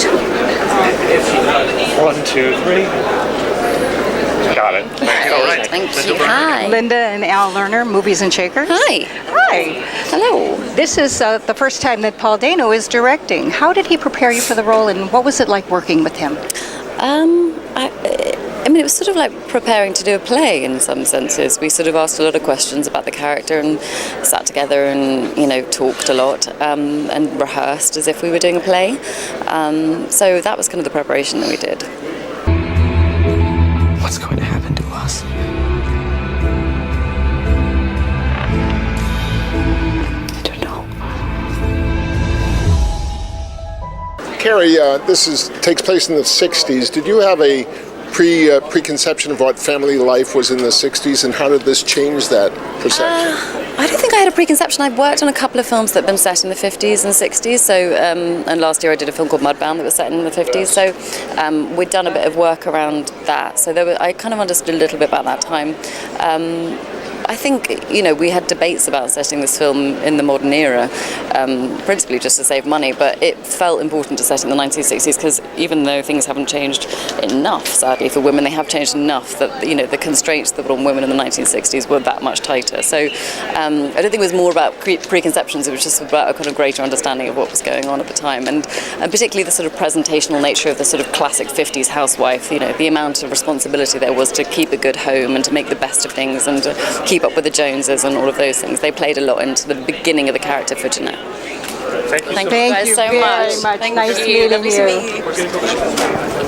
1, 2, 3. Got it. All right. Thank you. Hi. Linda and Al Lerner, Movies and Shakers. Hi. Hi. Hello. This is the first time that Paul Dano is directing. How did he prepare you for the role, and what was it like working with him? I mean, it was sort of like preparing to do a play in some senses. We sort of asked a lot of questions about the character and sat together and, talked a lot and rehearsed as if we were doing a play. So that was kind of the preparation that we did. What's going to happen to us? I don't know. Carey, this takes place in the 60s. Did you have a preconception of what family life was in the 60s, and how did this change that perception? I don't think I had a preconception. I've worked on a couple of films that have been set in the 50s and 60s. So, and last year I did a film called Mudbound that was set in the 50s. So we'd done a bit of work around that. So I kind of understood a little bit about that time. I think, we had debates about setting this film in the modern era, principally just to save money, but it felt important to set in the 1960s because even though things haven't changed enough, sadly, for women, they have changed enough that, the constraints that were on women in the 1960s were that much tighter. So I don't think it was more about preconceptions, it was just about a kind of greater understanding of what was going on at the time, and particularly the sort of presentational nature of the sort of classic 50s housewife, the amount of responsibility there was to keep a good home and to make the best of things and to keep up with the Joneses and all of those things. They played a lot into the beginning of the character for Jeanette. Thank you Thank you guys so very much. much. Thank Nice you. meeting Lovely to you. meet you.